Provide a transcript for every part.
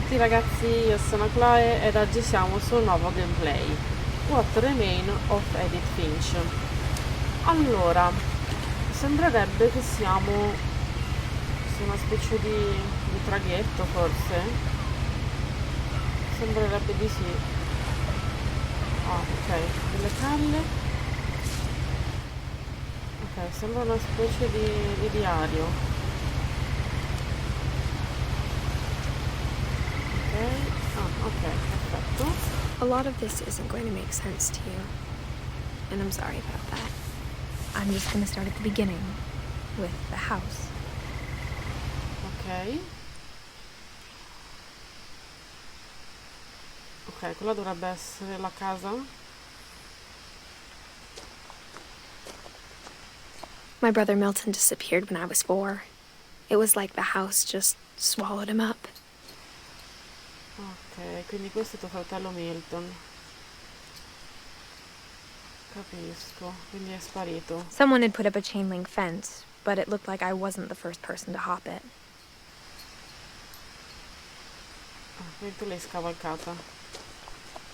tutti ragazzi, io sono Chloe ed oggi siamo sul nuovo gameplay What Remain of EDITH FINCH. Allora, sembrerebbe che siamo su una specie di traghetto, forse? Sembrerebbe di sì. Ah, ok, delle calle. Ok, sembra una specie di diario. Ok, perfetto. A lot of this isn't going to make sense to you, and I'm sorry about that. I'm just going to start at the beginning, with the house. Ok. Ok, quella dovrebbe essere la casa. My brother Milton disappeared when I was 4. It was like the house just swallowed him up. Ok, quindi questo è tuo fratello Milton. Capisco, quindi è sparito. Someone had put up a chain link fence, but it looked like I wasn't the first person to hop it. Ah, quindi tu l'hai scavalcata.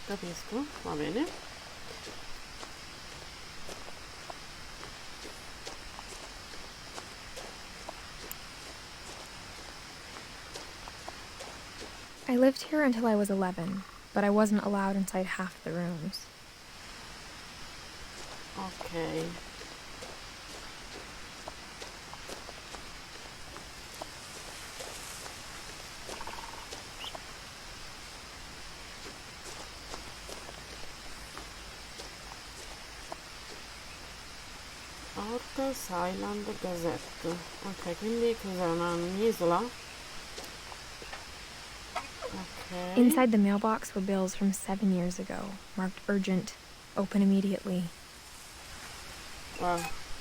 Capisco, va bene. I lived here until I was 11, but I wasn't allowed inside half the rooms. Ok. Orcas Island Gazette. Ok, quindi cos'è? Un'isola? Ok. Inside the mailbox were bills from 7 years ago, marked urgent, open immediately.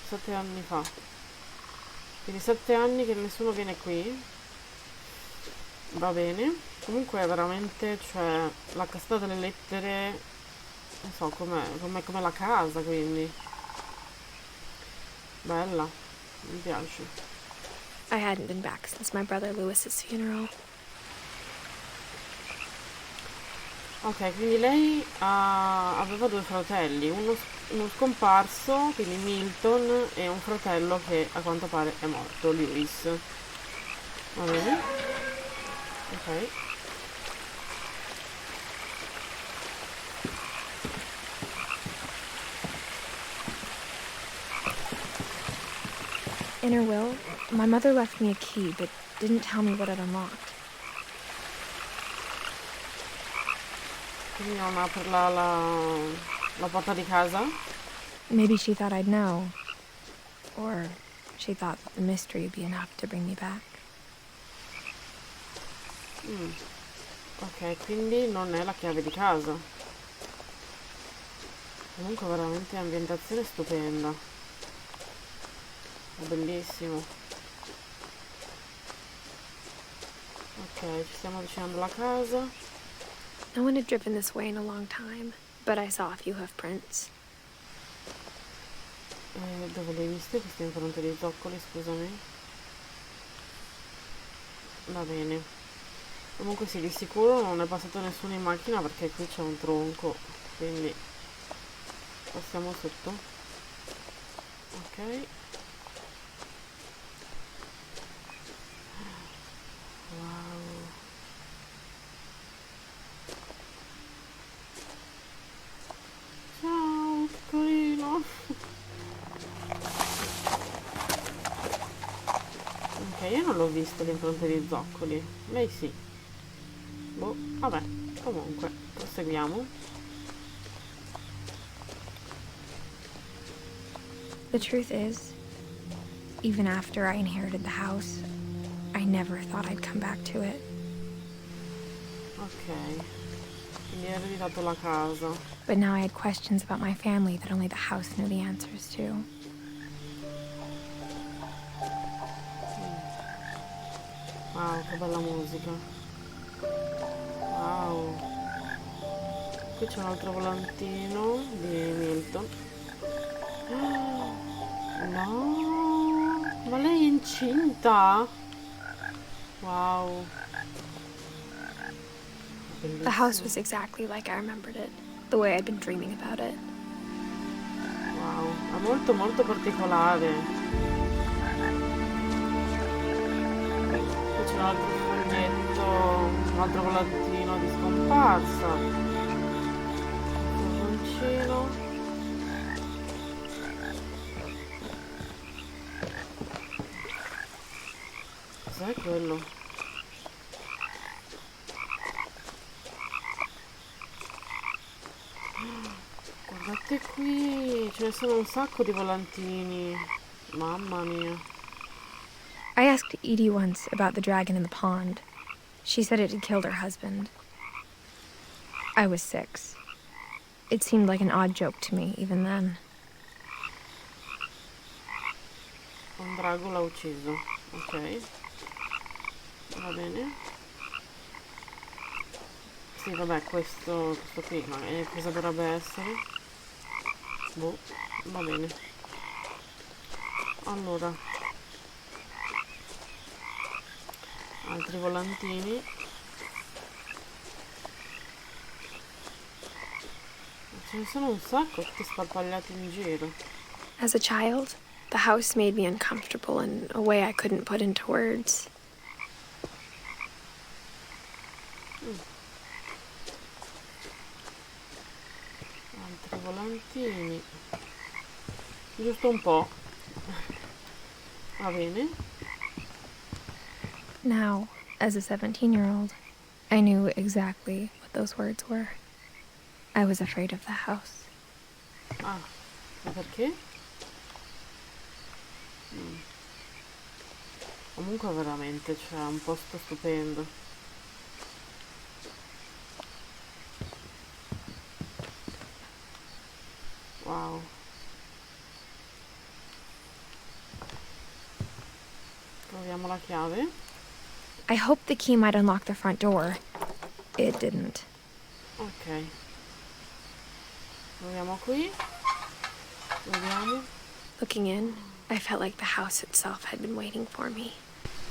7 anni fa. Quindi 7 anni che nessuno viene qui. Va bene. Comunque è veramente, cioè, la cassa delle lettere, non so, come la casa, quindi. Bella, mi piace. I hadn't been back since my brother Lewis's funeral. Ok, quindi lei aveva 2 fratelli, uno scomparso, quindi Milton, e un fratello che a quanto pare è morto, Lewis. Va bene? Ok. In her will, my mother left me a key, but didn't tell me what it unlocked. Quindi non apre la porta di casa? Maybe she thought I'd know. Or she thought that the mystery would be enough to bring me back. Ok, quindi non è la chiave di casa. Comunque veramente ambientazione stupenda. È bellissimo. Ok, ci stiamo avvicinando alla casa. No one had driven this way in a long time, but I saw a few hoof prints. Dove le hai viste queste impronte di zoccoli, scusami? Va bene. Comunque sì, di sicuro non è passato nessuno in macchina perché qui c'è un tronco, quindi passiamo sotto. Ok. Wow. Ciao, piccolino. Ok, io non l'ho visto l'impronta di zoccoli. Lei sì. Boh, vabbè, comunque, proseguiamo. The truth is, even after I inherited the house, I never thought I'd come back to it. Ok, quindi hai ereditato la casa. But now I had questions about my family that only the house knew the answers to. Wow, che bella musica. Wow. Qui c'è un altro volantino di Milton. No, ma lei è incinta? Wow. The house bellissimo. was exactly like I remembered it, the way I'd been dreaming about it. Wow, è molto molto particolare. Qui c'è un altro foglietto, un altro volantino di scomparsa. Un furgoncino. Cos'è quello? Guardate qui, ce ne sono un sacco di volantini. Mamma mia. I asked Edie once about the dragon in the pond. She said it had killed her husband. I was 6. It seemed like an odd joke to me, even then. Un drago l'ha ucciso. Ok. Va bene. Sì, vabbè, questo qui, ma cosa dovrebbe essere? Boh, va bene. Allora, altri volantini. Ce ne sono un sacco, tutti sparpagliati in giro. As a child, the house made me uncomfortable in a way I couldn't put into words. Altri volantini. Giusto un po'. Va bene. Now, as a 17-year-old, I knew exactly what those words were. I was afraid of the house. Ah, ma perché? Comunque veramente c'è un posto stupendo. Wow. Proviamo la chiave. I hoped the key might unlock the front door. It didn't. Ok. Proviamo qui. Vediamo. Looking in, I felt like the house itself had been waiting for me.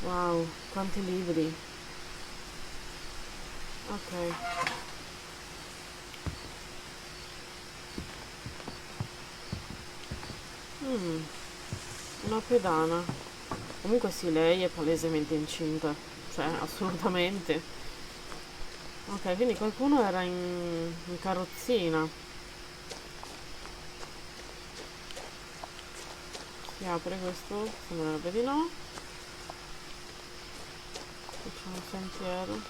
Wow, quanti libri. Ok. Una pedana. Comunque sì, lei è palesemente incinta. Cioè, assolutamente. Ok, quindi qualcuno era in carrozzina. Si apre questo? Sembrerebbe di no. Qui c'è un sentiero.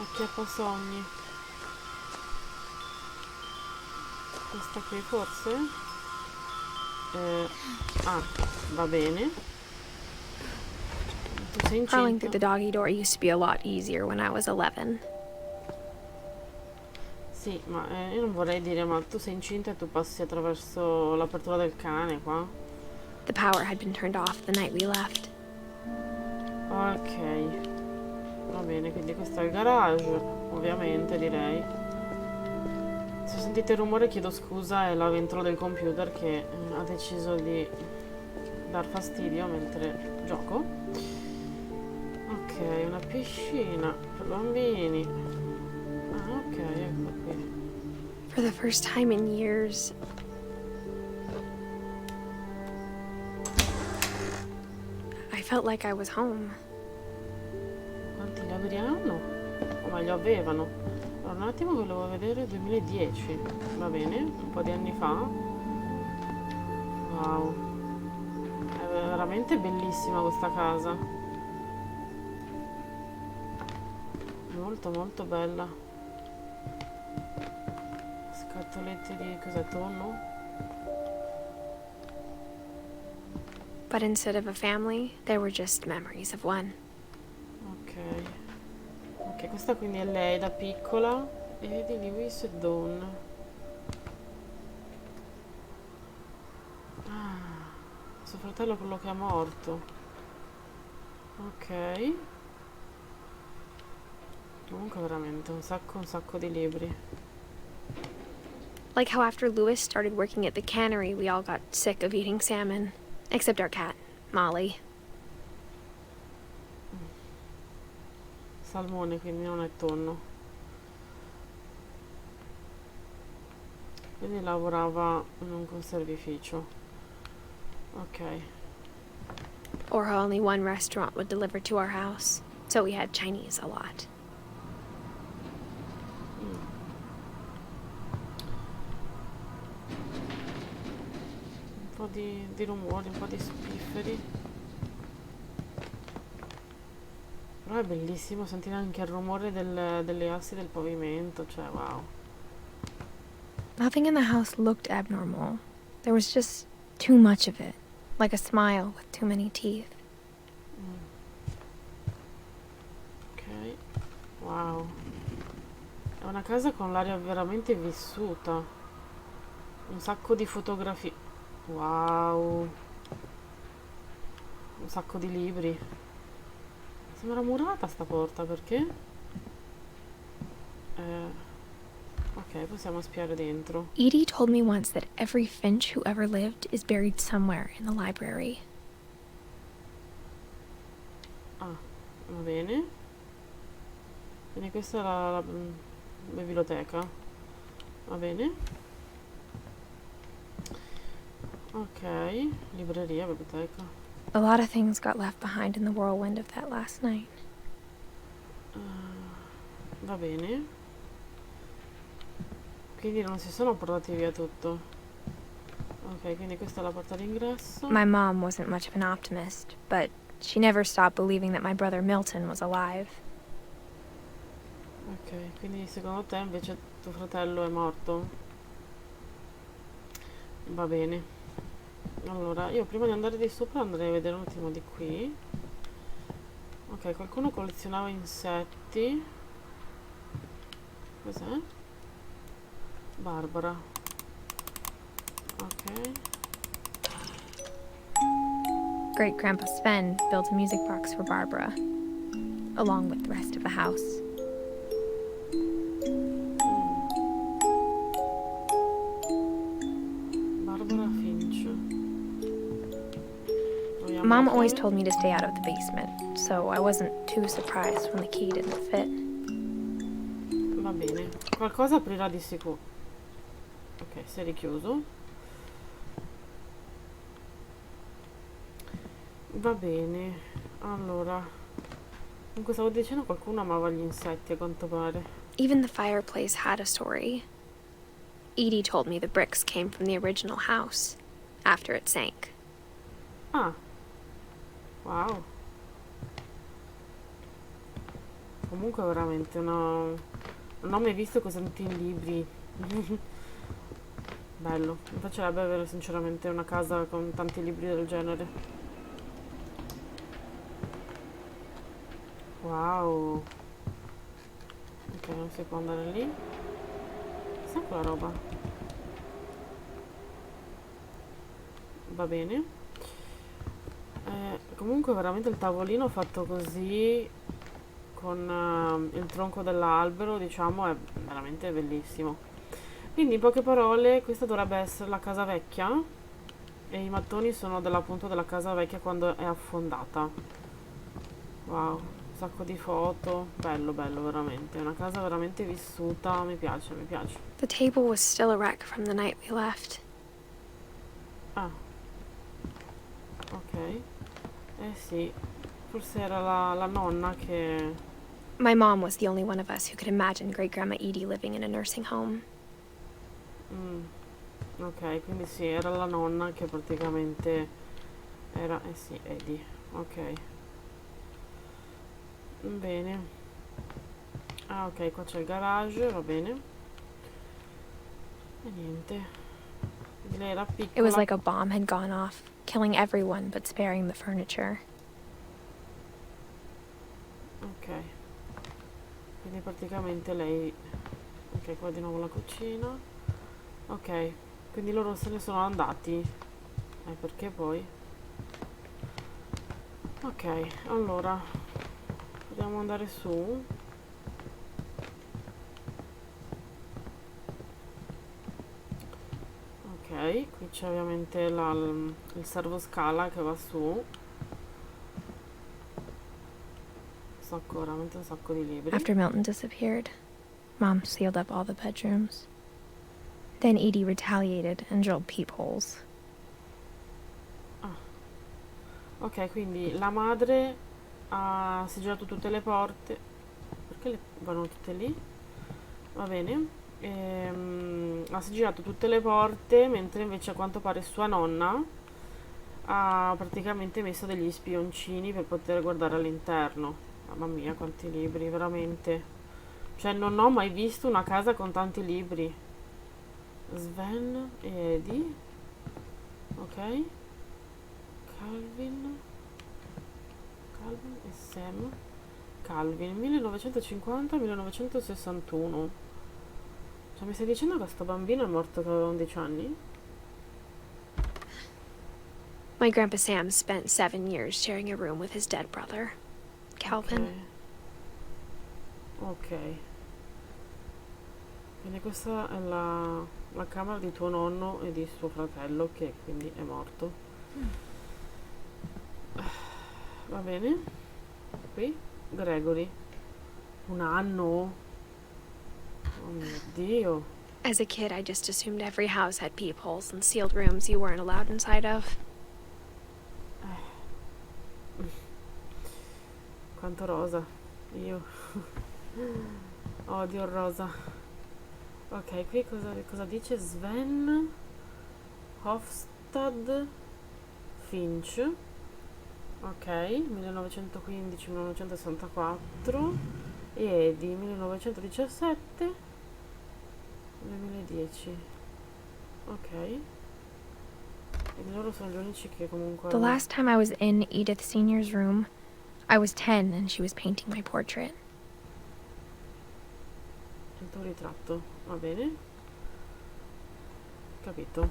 Acchiappasogni. Questa qui forse? Ah, va bene. Tu sei Crawling through incinta? the doggy door used to be a lot easier when I was 11. Sì, ma io non vorrei dire, ma tu sei incinta e tu passi attraverso l'apertura del cane qua? The power had been turned off the night we left. Ok, va bene, quindi questo è il garage, ovviamente direi. Se sentite il rumore chiedo scusa, è la ventola del computer che ha deciso di dar fastidio mentre gioco. Ok, una piscina per bambini. Ah, ok, ecco qui. For the first time in years, I felt like I was home. Quanti libri hanno? O meglio avevano. Allora, un attimo, volevo vedere 2010. Va bene, un po' di anni fa. Wow. È veramente bellissima questa casa. Molto molto bella. Scatolette di cos'è, tonno? But instead of a family, there were just memories of one. Ok. Ok, questa quindi è lei da piccola. E di Lewis e Dawn. Ah, suo fratello è quello che è morto. Ok. Comunque veramente un sacco di libri. Like how after Lewis started working at the cannery, we all got sick of eating salmon. Except our cat, Molly. salmone, quindi non è tonno. Quindi lavorava in un conservificio. Ok. Or how only one restaurant would deliver to our house, so we had Chinese a lot. Un po' di rumori, un po' di spifferi. Però è bellissimo sentire anche il rumore delle assi del pavimento, cioè wow. Nothing in the house looked abnormal. There was just too much of it, like a smile with too many teeth. Ok, wow. È una casa con l'aria veramente vissuta. Un sacco di fotografie. Wow. Un sacco di libri. Sembra murata sta porta, perché? Ok, possiamo spiare dentro. Edie told me once that every Finch who ever lived is buried somewhere in the library. Ah, va bene. Quindi questa è la biblioteca. Va bene. Ok, libreria, biblioteca. A lot of things got left behind in the whirlwind of that last night. Va bene. Quindi non si sono portati via tutto. Ok, quindi questa è la porta d'ingresso. My mom wasn't much of an optimist, but she never stopped believing that my brother Milton was alive. Ok, quindi secondo te invece tuo fratello è morto? Va bene. Allora, io prima di andare di sopra andrei a vedere un attimo di qui. Ok, qualcuno collezionava insetti. Cos'è? Barbara. Ok. Great Grandpa Sven built a music box for Barbara, along with the rest of the house. Barbara Finch. Proviamo Mom la always chiave. told me to stay out of the basement, so I wasn't too surprised when the key didn't fit. Va bene. Qualcosa aprirà di sicuro. Ok, si è richiuso. Va bene. Allora. Comunque stavo dicendo qualcuno amava gli insetti, a quanto pare. Even the fireplace had a story. Edie told me the bricks came from the original house, after it sank. Ah. Wow. Comunque veramente no. Non ho mai visto così tanti libri. Bello. Mi piacerebbe avere sinceramente una casa con tanti libri del genere. Wow. Ok, non si può andare lì. Chissà quella roba. Va bene. Comunque veramente il tavolino fatto così con il tronco dell'albero, diciamo, è veramente bellissimo. Quindi in poche parole questa dovrebbe essere la casa vecchia e i mattoni sono appunto della casa vecchia quando è affondata. Wow, un sacco di foto, bello bello veramente, è una casa veramente vissuta, mi piace, mi piace. The table was still a wreck from the night we left. Ah, ok, eh sì, forse era la nonna che... My mom was the only one of us who could imagine Great Grandma Edie living in a nursing home. Ok, quindi sì, era la nonna che praticamente era, eh sì, Eddie, ok. Bene. Ah, ok, qua c'è il garage, va bene. E niente. Quindi lei era It was piccola. like a bomb had gone off, killing everyone but sparing the furniture. Ok. Quindi praticamente lei... Ok, qua di nuovo la cucina. Ok, quindi loro se ne sono andati. Perché poi? Ok, allora proviamo ad andare su. Ok, qui c'è ovviamente il servoscala che va su. sacco, veramente un sacco di libri. After Milton disappeared, Mom sealed up all the bedrooms. Then Edie retaliated and drilled peepholes. Ok, quindi la madre ha sigillato tutte le porte. Perché le vanno tutte lì? Va bene. Ha sigillato tutte le porte, mentre invece a quanto pare sua nonna ha praticamente messo degli spioncini per poter guardare all'interno. Mamma mia, quanti libri, veramente. Cioè, non ho mai visto una casa con tanti libri. Sven e Eddie. Ok. Calvin e Sam. Calvin 1950-1961. Cioè, mi stai dicendo che sto bambino è morto che aveva 11 anni? My Grandpa Sam spent 7 years sharing a room with his dead brother, Calvin. Ok. Quindi questa è la camera di tuo nonno e di suo fratello, che quindi è morto. Va bene. Qui Gregory. Un anno? Oh mio Dio. As a kid, I just assumed every house had peepholes and sealed rooms you weren't allowed inside of. Quanto rosa. Io odio il rosa. Ok, qui cosa dice? Sven Hofstad Finch. Ok, 1915-1964. E Eddie 1917-2010. Ok. E loro sono gli unici che comunque... The last time I was in Edith Sr.'s room, I was 10 and she was painting my portrait. Il tuo ritratto, va bene. Capito.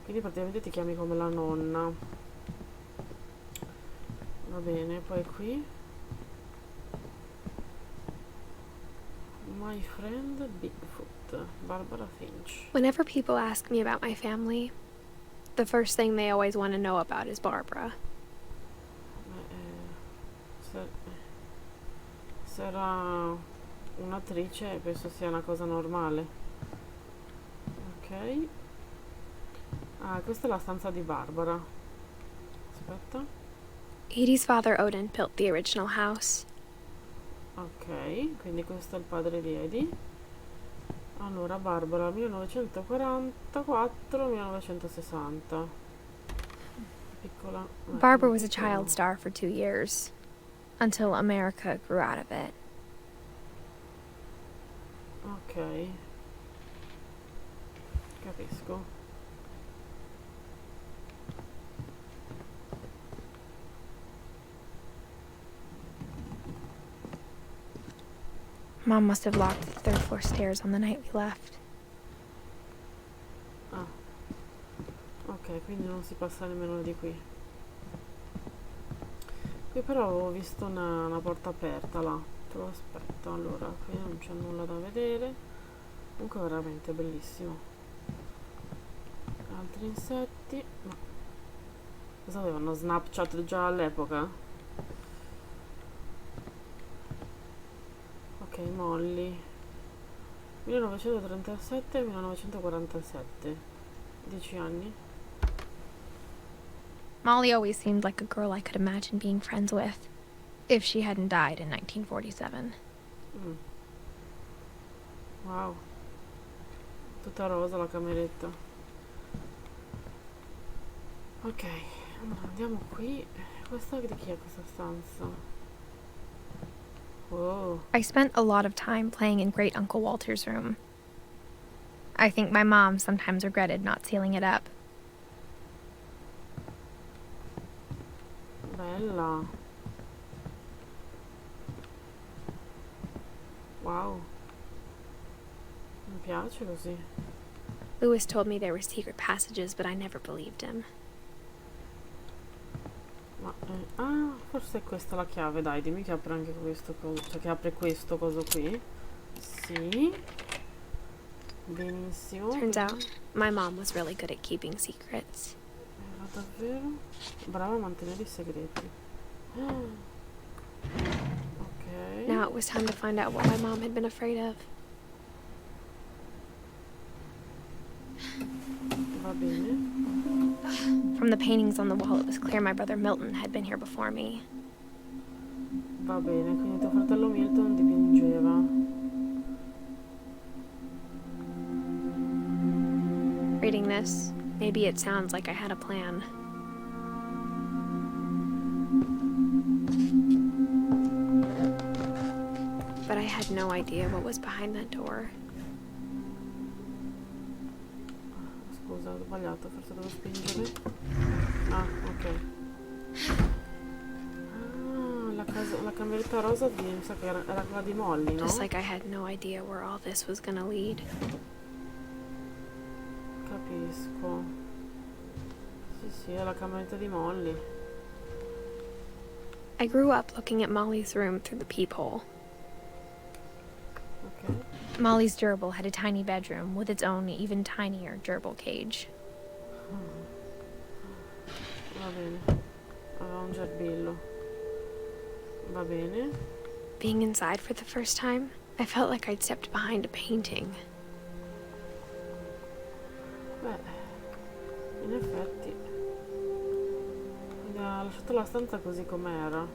Quindi praticamente ti chiami come la nonna. Va bene, poi qui My Friend Bigfoot, Barbara Finch. Whenever people ask me about my family, the first thing they always want to know about is Barbara. Se era un'attrice penso sia una cosa normale. Ok. Ah, questa è la stanza di Barbara. Aspetta. Edie's father, Odin, built the original house. Ok, quindi questo è il padre di Eddie. Allora, Barbara 1944-1960. Piccola. Barbara was a child star for 2 years, until America grew out of it. Ok. Capisco. Mom must have locked the third floor stairs on the night we left. Ah. Ok, quindi non si passa nemmeno di qui. Qui però avevo visto una porta aperta là. Però aspetta, allora, qui non c'è nulla da vedere. Comunque è veramente bellissimo. Altri insetti. Ma cosa avevano? Snapchat già all'epoca? Ok, Molly 1937-1947. 10 anni. Molly always seemed like a girl I could imagine being friends with, if she hadn't died in 1947. Wow. Tutta rosa la cameretta. Ok, allora andiamo qui. Questa di chi è questa stanza? Wow. I spent a lot of time playing in Great Uncle Walter's room. I think my mom sometimes regretted not sealing it up. Bella. Wow. Mi piace così. Lewis told me there were secret passages, but I never believed him. Ma, forse è questa la chiave, dai, dimmi che apre anche questo coso, cioè che apre questo coso qui. Sì. Benissimo. Turns out, my mom was really good at keeping secrets. Era davvero brava a mantenere i segreti. Ok. Now it was time to find out what my mom had been afraid of. Va bene. From the paintings on the wall, it was clear my brother Milton had been here before me. Va bene, quindi tuo fratello Milton dipingeva. Reading this, maybe it sounds like I had a plan. But I had no idea what was behind that door. Scusa, ho sbagliato, forse devo spingere. Ah, ok. Ah, la cameretta rosa mi sa che era quella di Molly, no? Just like I had no idea where all this was gonna lead. Capisco. Sì, è la cameretta di Molly. I grew up looking at Molly's room through the peephole. Ok. Molly's gerbil had a tiny bedroom with its own even tinier gerbil cage. Va bene. Aveva un gerbillo. Va bene. Being inside for the first time, I felt like I'd stepped behind a painting. Beh, in effetti. Mi ha lasciato la stanza così com'era.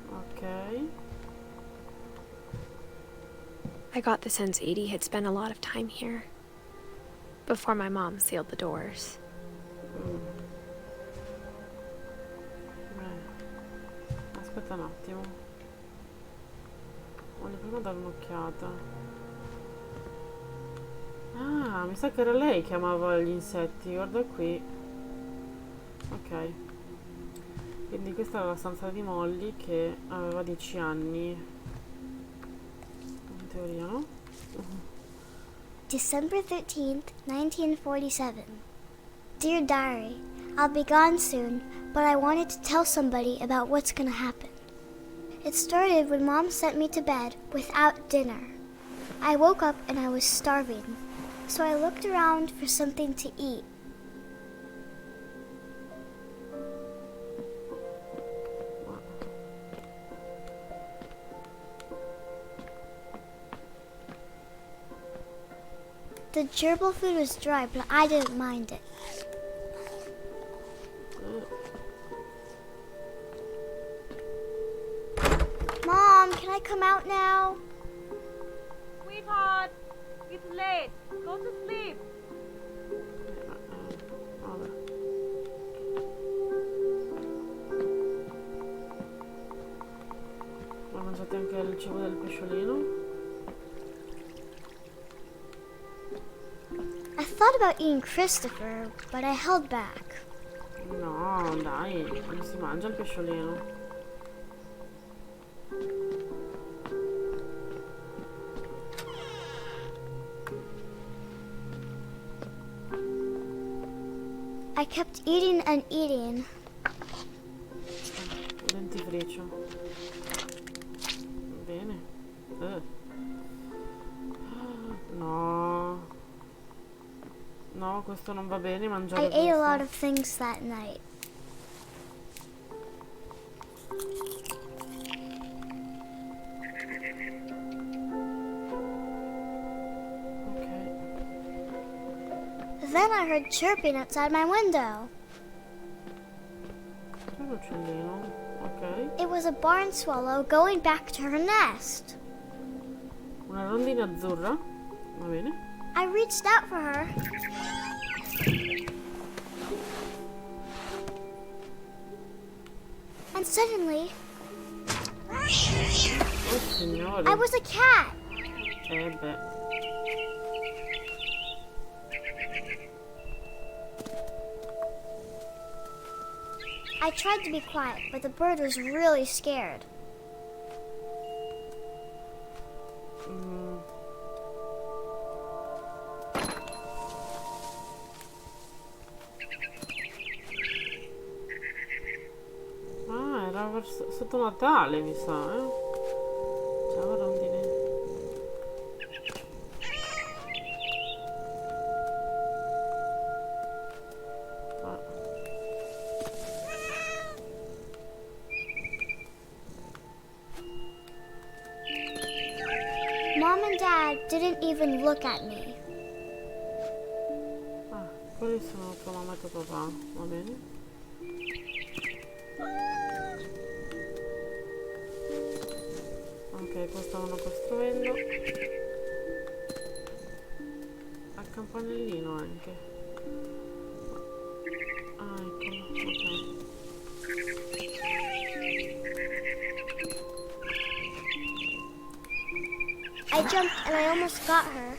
Ok. I got the sense Edie had spent a lot of time here, before my mom sealed the doors. Aspetta un attimo. Voglio prima dare un'occhiata. Ah, mi sa che era lei che amava gli insetti, guarda qui. Ok. Quindi questa era la stanza di Molly che aveva 10 anni. In teoria, no? December 13th, 1947. Dear Diary, I'll be gone soon, but I wanted to tell somebody about what's gonna happen. It started when Mom sent me to bed without dinner. I woke up and I was starving, so I looked around for something to eat. The gerbil food was dry, but I didn't mind it. Mom, can I come out now? Sweetheart, it's late. Go to sleep. Vabbè. Ma mangiate anche il cibo del pesciolino? I thought about eating Christopher, but I held back. No, dai, non si mangia il pesciolino. I kept eating and eating. Dentifricio. Bene. No. No, questo non va bene mangiare I ate a questo. lot of things that night. Ok. Then I heard chirping outside my window. C'è un uccellino. Ok. It was a barn swallow going back to her nest. Una rondine azzurra. Va bene. I reached out for her. And suddenly, Oh signore. I was a cat. Beh. I tried to be quiet, but the bird was really scared. Ah, era sotto Natale, mi sa, Ciao rondine. Mom and Dad didn't even look at me. Ah, quelli sono tua mamma e tuo papà, va bene? Ok, qua stavano costruendo. Al campanellino anche. Ah, eccolo, ok. I jumped and I almost got her.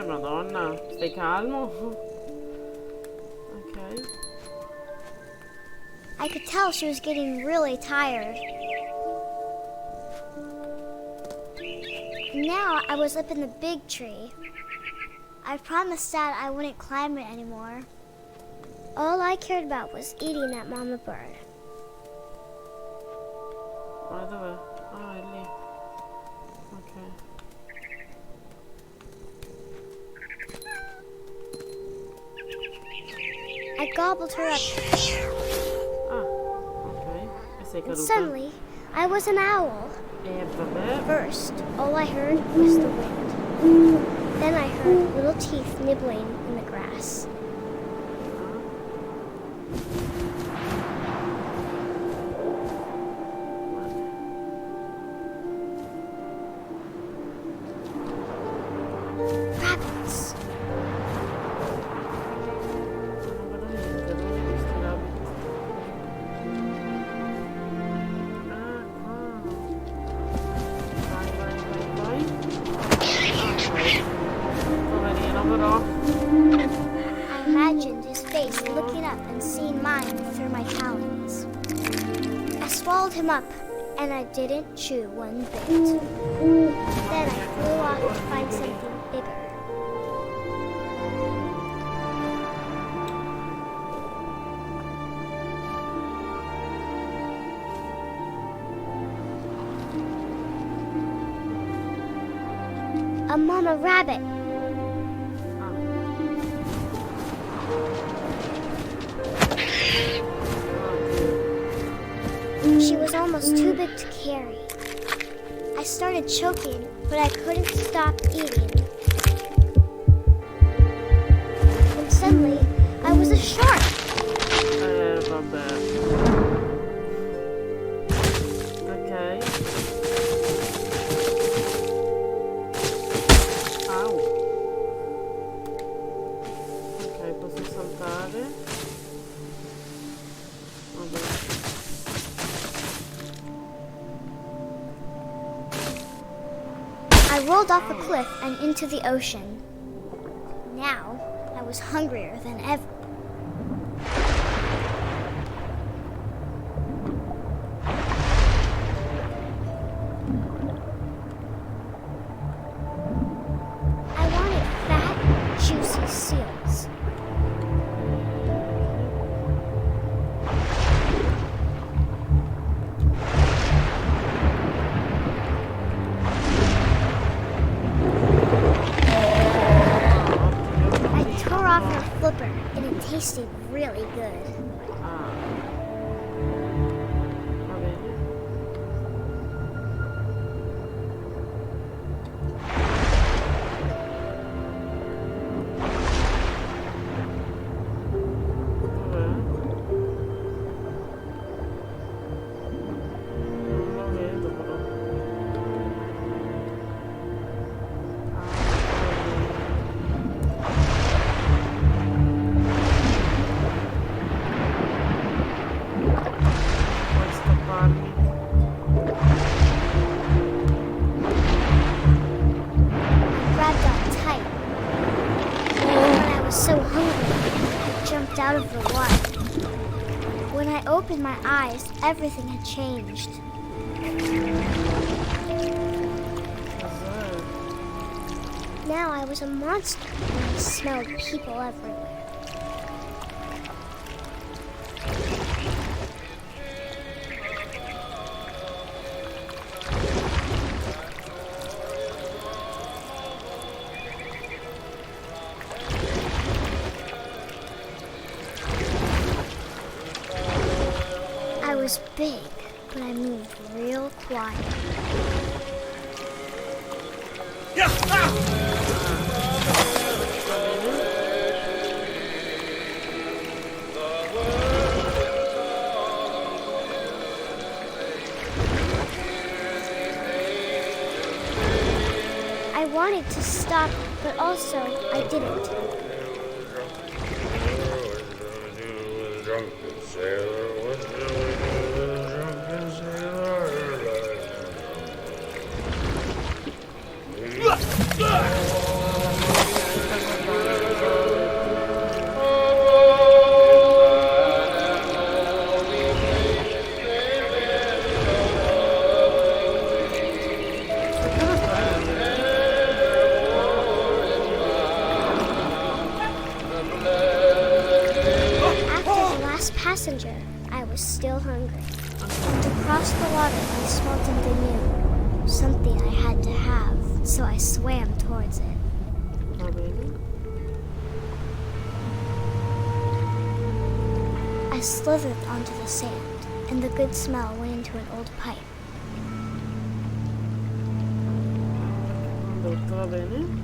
Madonna, stai calmo? Ok. I could tell she was getting really tired. Now I was up in the big tree. I promised Dad I wouldn't climb it anymore. All I cared about was eating that mama bird. Ma dov'è? Ah, è lì. Ok. I gobbled her up. Ah, ok. E sei And caduta? suddenly, I was an owl. Vabbè. First, all I heard was the wind. Then I heard little teeth nibbling in the grass. Rabbits. Non vedo niente, dove ho visto i rabbit? Ah, qua. Vai. Poverino però. I imagined his face looking up and seeing mine through my talons. I swallowed him up, and I didn't chew one bit. Then I flew off to find something bigger. A mama rabbit. She was almost too big to carry. I started choking, but I couldn't stop eating. And suddenly, I was a shark. Vabbè. Ok. Au. Ok, posso saltare. Vabbè. I rolled off a cliff and into the ocean. Now, I was hungrier than ever. I wanted fat, juicy seals. I tore off her flipper, and it tasted really good. Ah. Va bene. Dov'è? Non lo vedo però. Puoi scapparmi. Grabbed on tight. When I was so hungry, I jumped out of the water. When I opened my eyes, everything had changed. Cos'è? Now I was a monster, and I smelled people everywhere. I was big, but I moved real quiet. I wanted to stop, but also I didn't. Passenger, I was still hungry. And to cross the water, I smelt something new. Something I had to have, so I swam towards it. Va bene. I slithered onto the sand, and the good smell went into an old pipe. Ho detto, va bene.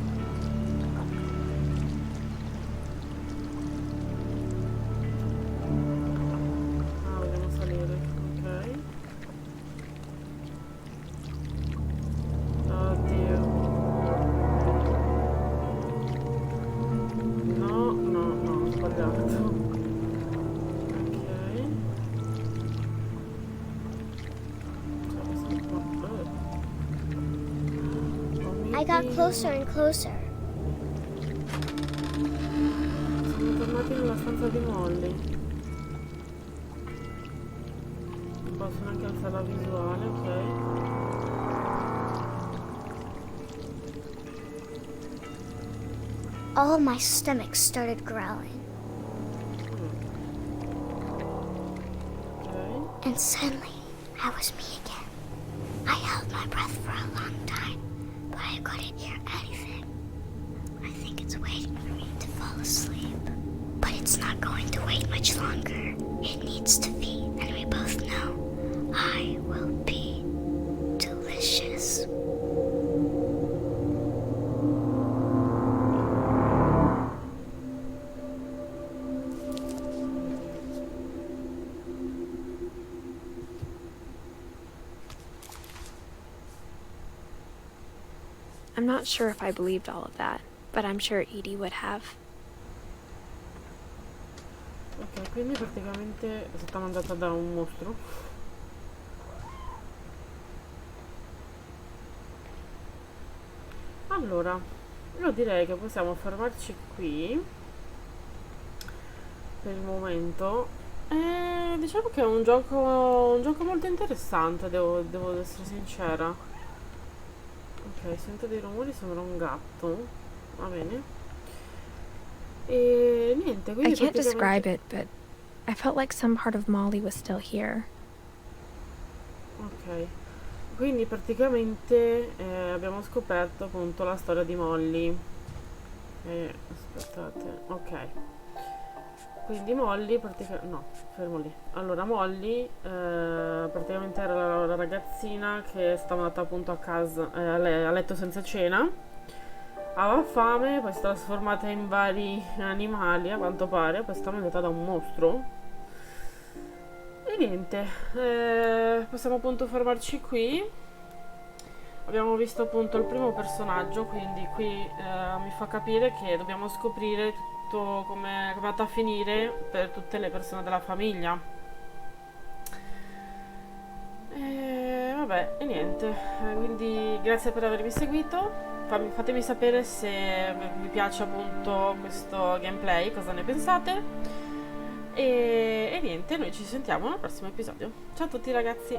I got closer and closer. Siamo tornati nella stanza di Molly. Posso anche alzare la visuale, ok. All my stomach started growling. Ok. And suddenly, I was me again. I held my breath for a long time, but I couldn't hear anything. I think it's waiting for me to fall asleep. But it's not going to wait much longer. It needs to feed, and we both know I will be delicious. I'm not sure if I believed all of that, but I'm sure Edie would have. Ok, quindi praticamente è stata mandata da un mostro. Allora, io direi che possiamo fermarci qui per il momento. E diciamo che è un gioco molto interessante, devo essere sincera. Ok, sento dei rumori, sembra un gatto. Va bene. E niente, I quindi can't describe praticamente... it, but I felt like some part of Molly was still here. Ok, quindi praticamente abbiamo scoperto appunto la storia di Molly. Aspettate, ok. Quindi Molly praticamente... no, fermo lì. Allora Molly praticamente era la ragazzina che stava andata appunto a casa, a letto senza cena. Aveva fame, poi si è trasformata in vari animali a quanto pare, poi è stata mangiata da un mostro. E niente, possiamo appunto fermarci qui. Abbiamo visto appunto il primo personaggio, quindi qui mi fa capire che dobbiamo scoprire tutto come è andata a finire per tutte le persone della famiglia. E vabbè, e niente, quindi grazie per avermi seguito. Fatemi sapere se vi piace appunto questo gameplay, cosa ne pensate. E niente, noi ci sentiamo al prossimo episodio. Ciao a tutti ragazzi!